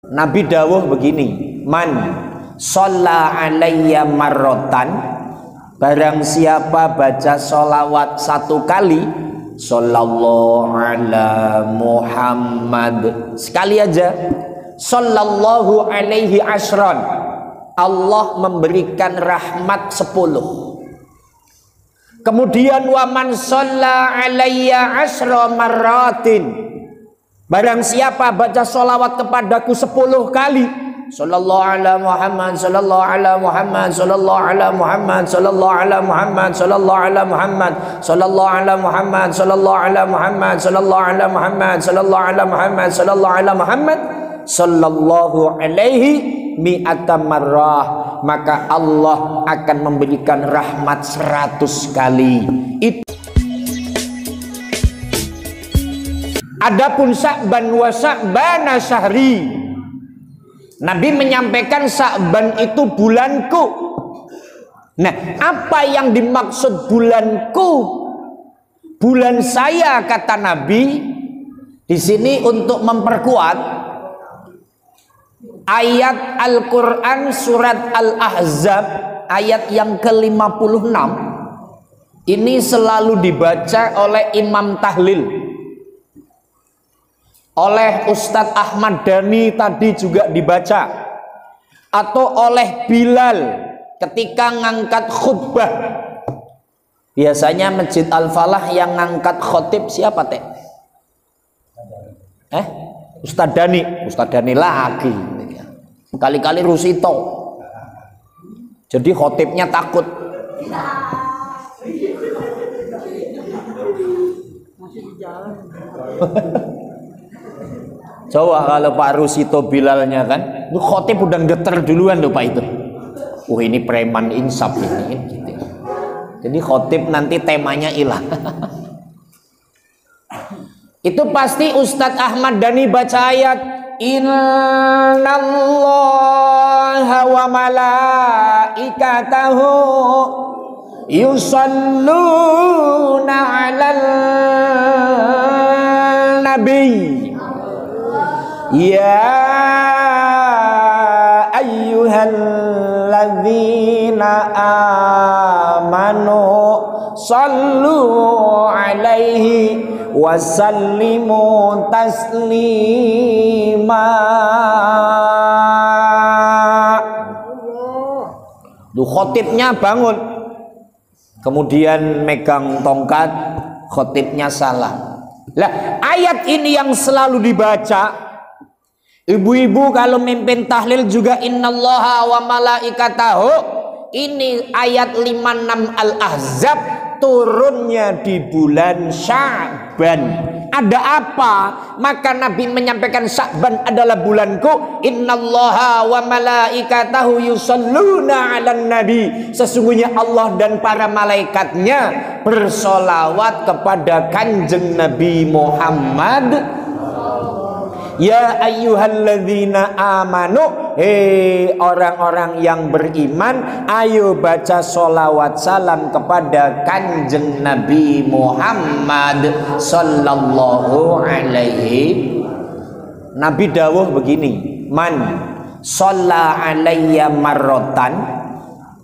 Nabi dawuh begini, man shalla alayya marrotan, barang siapa baca sholawat satu kali, sallallahu ala Muhammad, sekali aja, sallallahu alaihi ashron, Allah memberikan rahmat 10. Kemudian wa man shalla alayya ashra marratin, barang siapa baca sholawat kepadaku 10 kali, sallallahu ala Muhammad, sallallahu ala Muhammad, sallallahu ala Muhammad, sallallahu ala Muhammad, sallallahu ala Muhammad, sallallahu ala Muhammad, sallallahu ala Muhammad, sallallahu ala Muhammad, sallallahu ala Muhammad, sallallahu ala Muhammad, sallallahu alaihi mi'ata marrah, maka Allah akan memberikan rahmat 100 kali. Itu adapun Sya'ban wa Sya'bana syahri, Nabi menyampaikan Sya'ban itu bulanku. Nah, apa yang dimaksud bulanku? Bulan saya, kata Nabi. Di sini untuk memperkuat ayat Al-Quran surat Al-Ahzab ayat yang ke-56. Ini selalu dibaca oleh Imam Tahlil, oleh Ustadz Ahmad Dhani tadi juga dibaca, atau oleh Bilal ketika ngangkat khutbah. Biasanya Masjid Al-Falah yang ngangkat khotib siapa teh? Ustadz Dhani. Ustadz Dhani lagi, kali-kali Rusito, jadi khotibnya takut. Coba kalau Pak Rusito Bilalnya kan, itu khotib udah geter duluan loh Pak itu. Ini preman insaf ini gitu. Jadi khotib nanti temanya hilang. Itu pasti Ustadz Ahmad Dhani baca ayat innallaha wa malaikatahu yusalluna 'alan nabi ya ayyuhalladzina amanu sallu alaihi wasallimu taslima. Khotibnya bangun, kemudian megang tongkat, khotibnya salah. Lah, ayat ini yang selalu dibaca. Ibu-ibu kalau mimpin tahlil juga innallaha wa malaikatahu. Ini ayat 56 Al-Ahzab turunnya di bulan Sya'ban. Ada apa? Maka Nabi menyampaikan Sya'ban adalah bulanku. Innallaha wa malaikatahu yusalluna 'alan nabi. Sesungguhnya Allah dan para malaikatnya bersolawat kepada kanjeng Nabi Muhammad. Ya ayyuhalladzina amanu, hei orang-orang yang beriman, ayo baca sholawat salam kepada kanjeng Nabi Muhammad sallallahu alaihi. Nabi dawuh begini, man shalla alayya marrotan,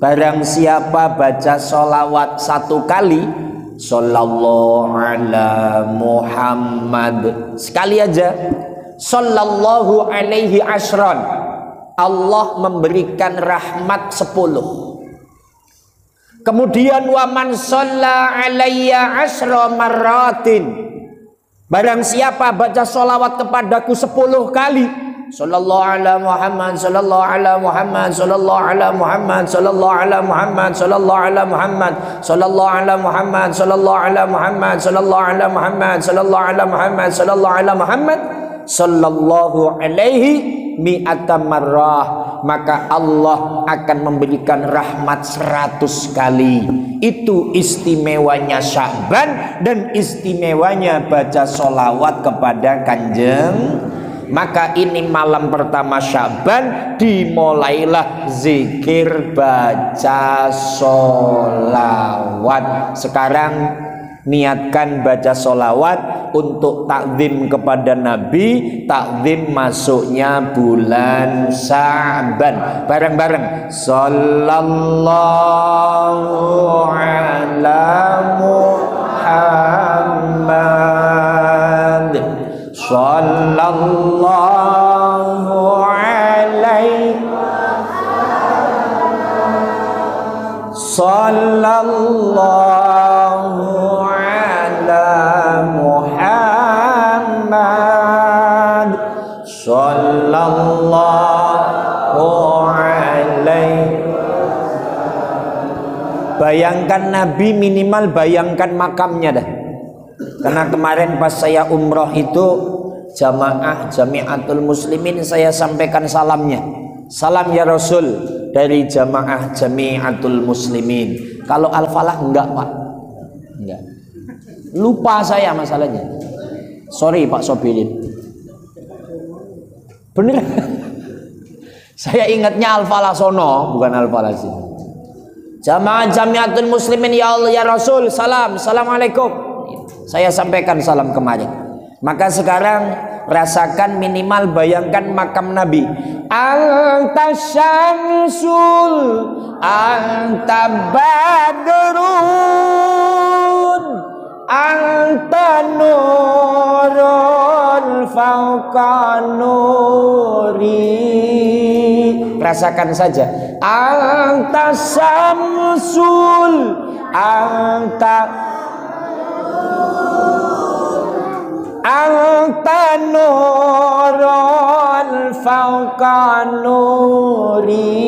barang siapa baca sholawat satu kali, sallallahu ala Muhammad, sekali aja, sallallahu alaihi ashron, Allah memberikan rahmat 10. Kemudian wa man shalla alayya ashra marratin, barang siapa baca sholawat kepadaku 10 kali, sallallahu ala Muhammad, sallallahu ala Muhammad, sallallahu ala Muhammad, sallallahu ala Muhammad, sallallahu ala Muhammad, sallallahu ala Muhammad, sallallahu ala Muhammad, sallallahu ala Muhammad, sallallahu ala Muhammad, sallallahu ala Muhammad, sallallahu alaihi mi'ata marrah, maka Allah akan memberikan rahmat 100 kali. Itu istimewanya Sya'ban dan istimewanya baca sholawat kepada kanjeng. Maka ini malam pertama Sya'ban, dimulailah zikir baca sholawat. Sekarang niatkan baca sholawat untuk takzim kepada Nabi, takzim masuknya bulan Sya'ban. Bareng-bareng. Sallallahu ala Muhammad. Sallallahu alaihi. Sallallahu ala Muhammad. Sallallahu alaihi. Bayangkan Nabi, minimal bayangkan makamnya dah. Karena kemarin pas saya umroh itu jamaah Jamiatul Muslimin, saya sampaikan salamnya. Salam ya Rasul dari jamaah Jamiatul Muslimin. Kalau Al-Falah enggak Pak, enggak. Lupa saya masalahnya. Sorry Pak Sobilin. Bener. Saya ingatnya Al-Falah sono, bukan Al-Falah sini. Jamaah Jamiatul Muslimin, ya Allah ya Rasul, salam, assalamualaikum. Saya sampaikan salam kemarin. Maka sekarang rasakan, minimal bayangkan makam Nabi. Anta syamsul, anta badrun, anta nurun fauqa nuri. Rasakan saja. Anta syamsul, anta nurun fauqa nuri,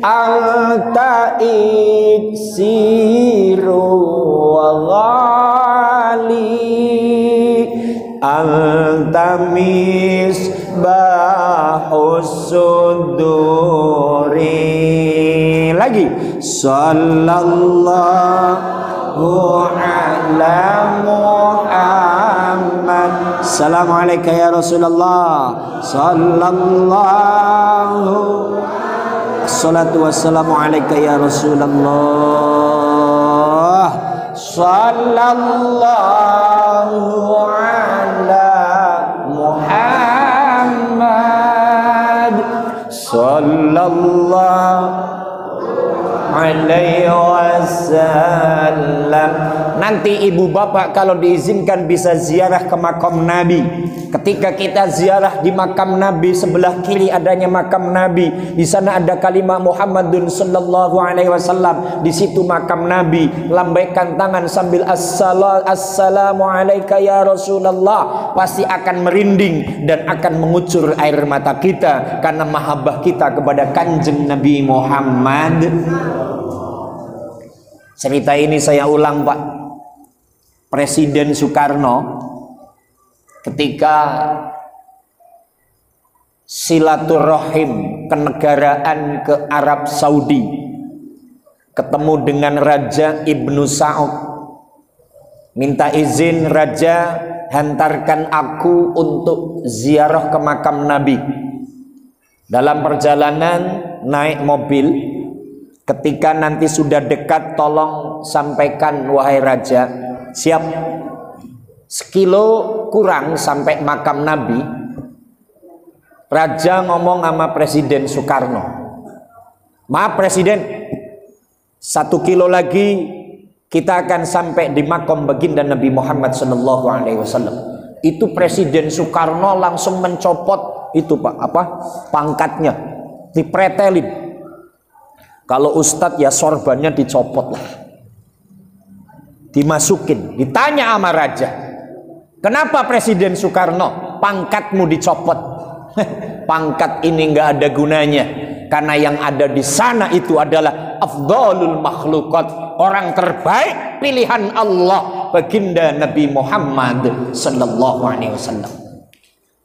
anta iksiru wa ghali, anta misbahus suduri. Lagi. Sallallahu ala Muhammad. Assalamualaikum ya Rasulullah. Sallallahu. Assalatu wassalamu alaika ya Rasulullah. Sallallahu ala Muhammad. Sallallahu alaihi wasallam. Nanti ibu bapak kalau diizinkan bisa ziarah ke makam Nabi. Ketika kita ziarah di makam Nabi, sebelah kiri adanya makam Nabi. Di sana ada kalimat Muhammadun sallallahu alaihi wasallam. Di situ makam Nabi. Lambaikan tangan sambil assalamu alaika ya Rasulullah. Pasti akan merinding dan akan mengucur air mata kita karena mahabbah kita kepada kanjeng Nabi Muhammad. Cerita ini saya ulang Pak. Presiden Soekarno ketika silaturahim kenegaraan ke Arab Saudi, ketemu dengan Raja Ibnu Saud, minta izin, Raja hantarkan aku untuk ziarah ke makam Nabi. Dalam perjalanan naik mobil, ketika nanti sudah dekat, tolong sampaikan wahai Raja, siap. Sekilo kurang sampai makam Nabi, Raja ngomong sama Presiden Soekarno, maaf Presiden, 1 kilo lagi kita akan sampai di makam baginda Nabi Muhammad sallallahu alaihi wasallam. Itu Presiden Soekarno langsung mencopot itu Pak, pangkatnya, dipretelin. Kalau ustadz ya sorbannya dicopot lah, dimasukin, ditanya sama Raja, kenapa Presiden Soekarno pangkatmu dicopot? Pangkat ini nggak ada gunanya, karena yang ada di sana itu adalah afdhalul makhluqat, orang terbaik pilihan Allah, baginda Nabi Muhammad sallallahu alaihi wasallam.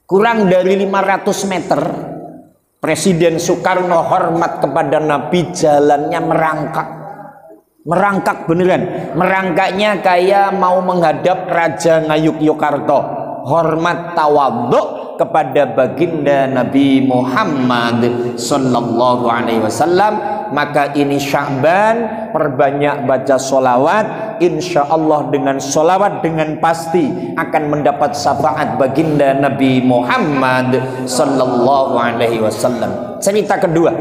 Kurang dari 500 meter Presiden Soekarno hormat kepada Nabi, jalannya merangkak beneran, merangkaknya kayak mau menghadap Raja Ngayogyakarta, hormat tawadhu kepada baginda Nabi Muhammad sallallahu alaihi wasallam. maka ini Sya'ban, perbanyak baca solawat. Insya Allah dengan solawat dengan pasti akan mendapat syafaat baginda Nabi Muhammad sallallahu alaihi wasallam. Cerita kedua,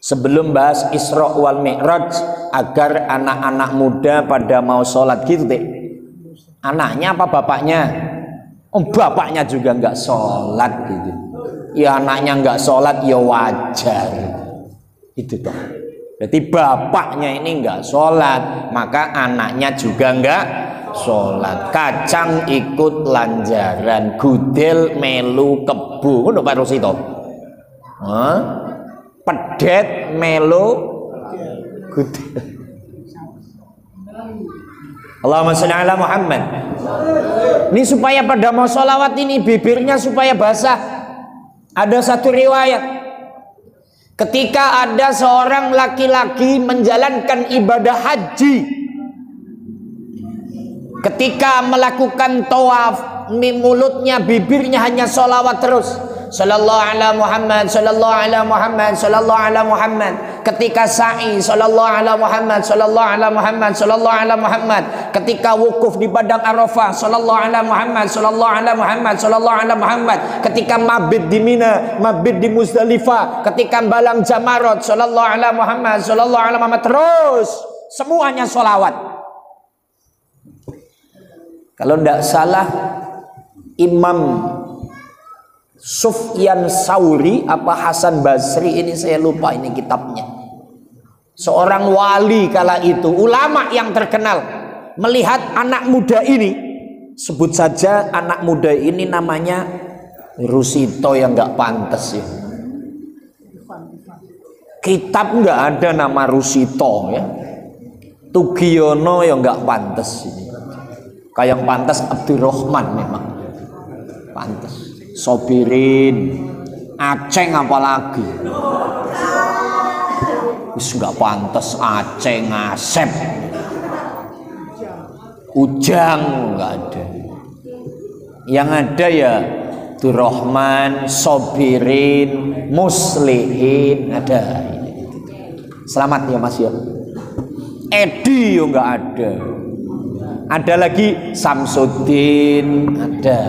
sebelum bahas Isra wal Mi'raj, agar anak-anak muda pada mau sholat gitu deh. Anaknya apa bapaknya? Oh, bapaknya juga nggak sholat gitu. Ya anaknya nggak sholat ya wajar. Itu toh. Berarti bapaknya ini nggak sholat, maka anaknya juga nggak sholat. Kacang ikut lanjaran, gudel melu kebu. Udah Pak Rusito. Pedet melu gudel. Allahumma sholli ala Muhammad. Ini supaya pada mau sholawat ini bibirnya supaya basah. Ada satu riwayat, ketika ada seorang laki-laki menjalankan ibadah haji, ketika melakukan tawaf, mulutnya, bibirnya hanya sholawat terus. Sallallahu ala Muhammad, sallallahu ala Muhammad, sallallahu ala Muhammad. Ketika sa'i, sallallahu ala Muhammad, sallallahu ala Muhammad, sallallahu ala Muhammad. Ketika wukuf di padang Arafah, sallallahu ala Muhammad, sallallahu ala Muhammad, sallallahu ala Muhammad. Ketika mabit di Mina, mabit di Muzdalifah, ketika balang Jamarat, sallallahu ala Muhammad, sallallahu ala Muhammad. Terus semuanya sholawat. Kalau tidak salah, Imam Sufyan Sauri apa Hasan Basri, ini saya lupa ini kitabnya. Seorang wali kala itu, ulama yang terkenal, melihat anak muda ini, sebut saja anak muda ini namanya Rusito yang nggak pantas ya. Kitab nggak ada nama Rusito ya. Tugiono yang nggak pantas ini. Kayak yang pantas Abdurrahman memang pantas. Sobirin, Aceng apalagi, wis nggak pantas. Aceng, Asep, Ujang nggak ada. Yang ada ya Abdurrahman, Sobirin, Muslihin ada. Selamat ya Mas ya. Edi yo nggak ada. Ada lagi Samsudin ada.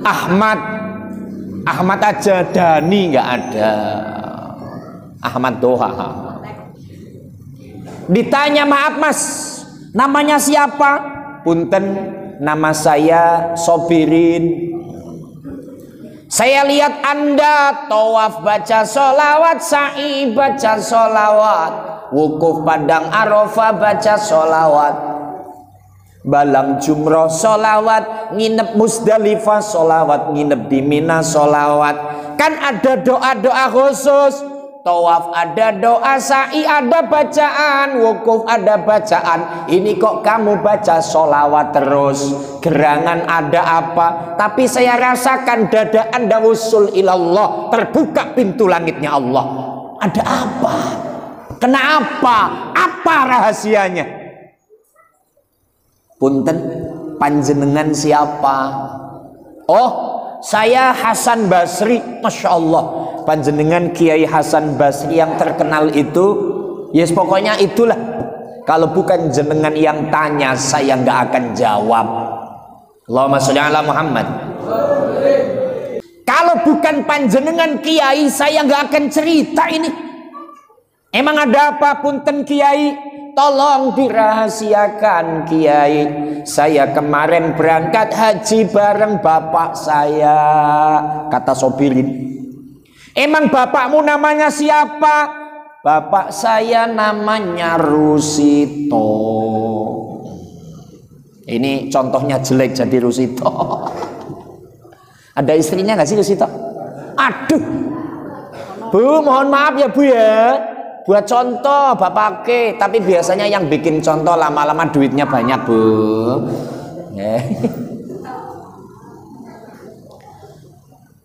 Ahmad aja, Dani nggak ada. Ahmad Doha. Ditanya, maaf Mas, namanya siapa? Punten, nama saya Sobirin. Saya lihat Anda tawaf baca sholawat, sa'i baca sholawat, wukuf padang Arafah baca sholawat, balang jumroh sholawat, nginep Muzdalifah sholawat, nginep di Mina sholawat. Kan ada doa-doa khusus. Tawaf ada doa, sa'i ada bacaan, wukuf ada bacaan. Ini kok kamu baca sholawat terus? Gerangan ada apa? Tapi saya rasakan dada Anda usul ilallah, terbuka pintu langitnya Allah. Ada apa? Kenapa? Apa rahasianya? Punten, panjenengan siapa? Oh, saya Hasan Basri. Masya Allah, panjenengan Kiai Hasan Basri yang terkenal itu. Yes, pokoknya itulah. Kalau bukan jenengan yang tanya, saya nggak akan jawab. Allahumma sholli ala Muhammad. Kalau bukan panjenengan Kiai, saya nggak akan cerita ini. Emang ada apa? Punten Kiai, tolong dirahasiakan Kiai. Saya kemarin berangkat haji bareng bapak saya, kata Sobirin. Emang bapakmu namanya siapa? Bapak saya namanya Rusito. Ini contohnya jelek jadi Rusito. Ada istrinya nggak sih Rusito? Aduh, Bu, mohon maaf ya Bu ya. Buat contoh bapak ke, tapi biasanya yang bikin contoh lama-lama duitnya banyak Bu.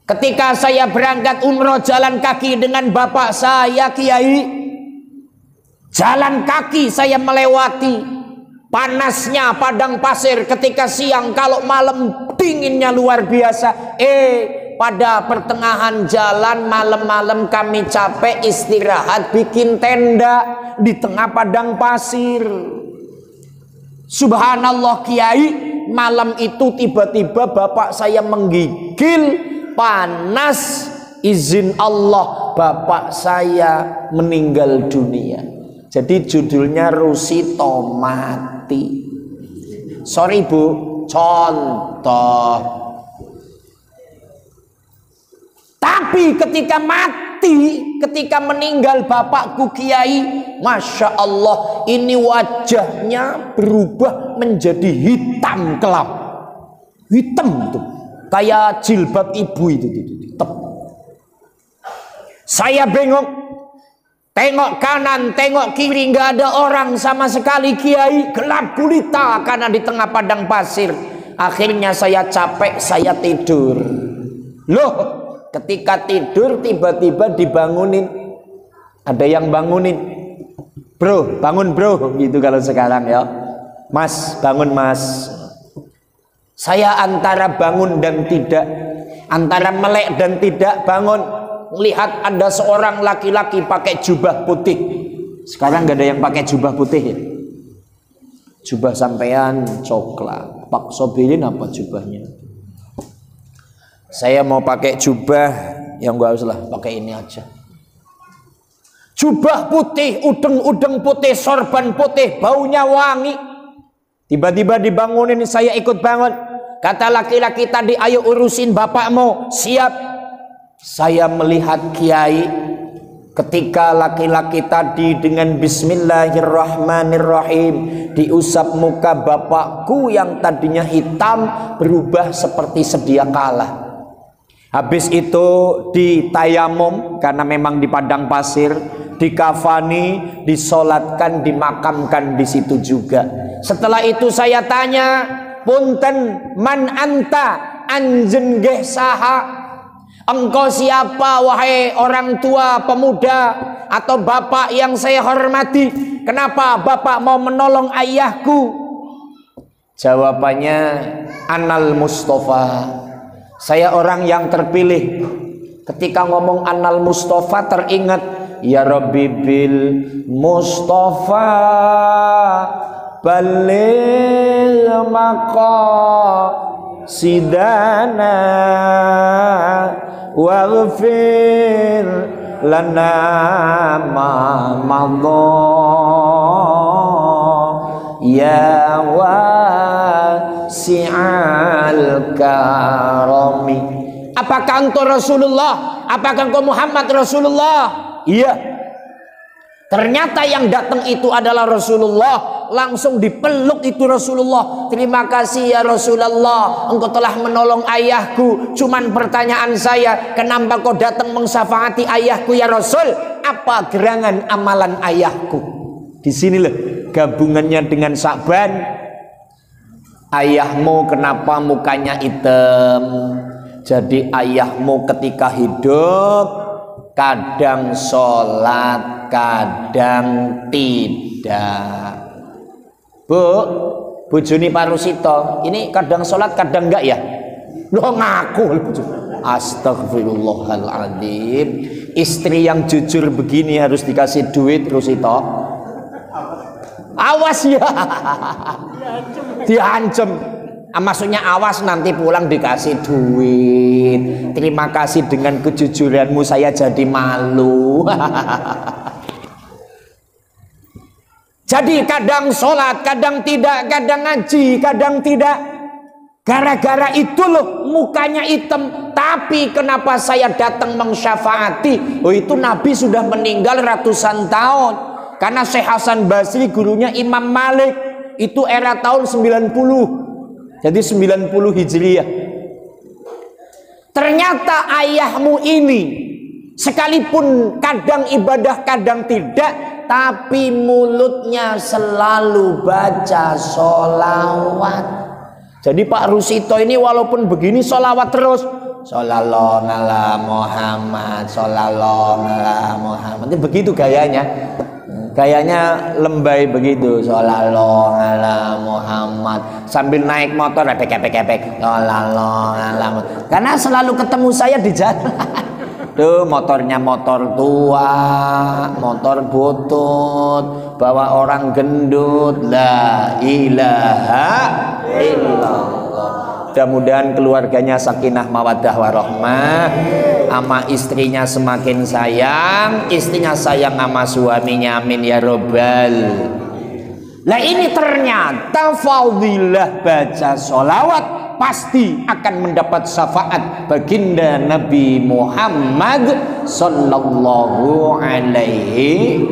Ketika saya berangkat umroh jalan kaki dengan bapak saya Kiai, jalan kaki saya melewati panasnya padang pasir ketika siang, kalau malam dinginnya luar biasa. Pada pertengahan jalan malam-malam kami capek istirahat, bikin tenda di tengah padang pasir. Subhanallah Kiai, malam itu tiba-tiba bapak saya menggigil, panas, izin Allah bapak saya meninggal dunia. Jadi judulnya Rusito mati. Sorry Bu, contoh. Tapi ketika mati, ketika meninggal bapakku Kiai, Masya Allah, ini wajahnya berubah menjadi hitam kelam. Hitam tuh, kayak jilbab ibu itu. Hitam. Saya bengok, tengok kanan, tengok kiri, nggak ada orang sama sekali Kiai. Gelap gulita karena di tengah padang pasir. Akhirnya saya capek, saya tidur. Loh, ketika tidur tiba-tiba dibangunin. Ada yang bangunin. Bro, bangun bro, gitu kalau sekarang ya. Mas, bangun mas. Saya antara bangun dan tidak, antara melek dan tidak bangun. Lihat ada seorang laki-laki pakai jubah putih. Sekarang nggak ada yang pakai jubah putih ya. Jubah sampean coklat. Pak Sobirin apa jubahnya? Saya mau pakai jubah yang gak usah lah, pakai ini aja. Jubah putih, udeng-udeng putih, sorban putih, baunya wangi. Tiba-tiba dibangunin, saya ikut bangun. Kata laki-laki tadi, ayo urusin bapakmu. Siap. Saya melihat Kiai ketika laki-laki tadi dengan Bismillahirrahmanirrahim diusap muka bapakku yang tadinya hitam berubah seperti sedia kala. Habis itu ditayamum karena memang di padang pasir, dikafani, disolatkan, dimakamkan di situ juga. Setelah itu saya tanya, punten man anta, anjen geh saha? Engkau siapa wahai orang tua pemuda atau bapak yang saya hormati? Kenapa bapak mau menolong ayahku? Jawabannya, Anal Mustafa. Saya orang yang terpilih. Ketika ngomong Anal Mustafa teringat, ya Rabbi bil Mustafa balil maqasidana waghfir lana ma madha ya wasi'al karami. Apakah engkau Rasulullah? Apakah engkau Muhammad Rasulullah? Iya. Ternyata yang datang itu adalah Rasulullah. Langsung dipeluk itu Rasulullah. Terima kasih ya Rasulullah, engkau telah menolong ayahku. Cuman pertanyaan saya, kenapa kau datang mensyafaati ayahku ya Rasul? Apa gerangan amalan ayahku? Di sinilah gabungannya dengan Sa'ban. Ayahmu kenapa mukanya hitam? Jadi ayahmu ketika hidup kadang sholat, kadang tidak. Bu Juni Parusito ini kadang sholat, kadang enggak ya? Lo ngaku. Astagfirullahaladzim. Istri yang jujur begini harus dikasih duit Rusito. Awas ya. Diancam. Maksudnya awas nanti pulang dikasih duit. Terima kasih dengan kejujuranmu saya jadi malu. Jadi kadang sholat, kadang tidak, kadang ngaji, kadang tidak. Gara-gara itu loh mukanya hitam. Tapi kenapa saya datang mensyafaati? Oh itu Nabi sudah meninggal ratusan tahun. Karena Syekh Hasan Basri gurunya Imam Malik. Itu era tahun 90. Jadi 90 Hijriah. Ternyata ayahmu ini sekalipun kadang ibadah kadang tidak, tapi mulutnya selalu baca sholawat. Jadi Pak Rusito ini walaupun begini sholawat terus. Shollallahu ala Muhammad, shollallahu ala Muhammad. Itu begitu gayanya. Kayaknya lembay begitu, sallallahu ala Muhammad, sambil naik motor ada kepek-kepek, sallallahu ala Muhammad. Karena selalu ketemu saya di jalan. Tuh motornya motor tua, motor butut, bawa orang gendut, la ilaha illallah. Mudah-mudahan keluarganya sakinah mawaddah warahmah, ama istrinya semakin sayang, istrinya sayang sama suaminya, amin ya robbal. Lah ini ternyata fadilah baca sholawat pasti akan mendapat syafaat baginda Nabi Muhammad sallallahu alaihi.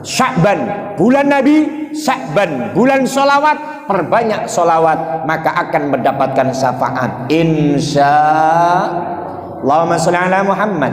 Sya'ban bulan Nabi, Sya'ban bulan sholawat, perbanyak sholawat maka akan mendapatkan syafaat insya. Allahumma sholli ala Muhammad.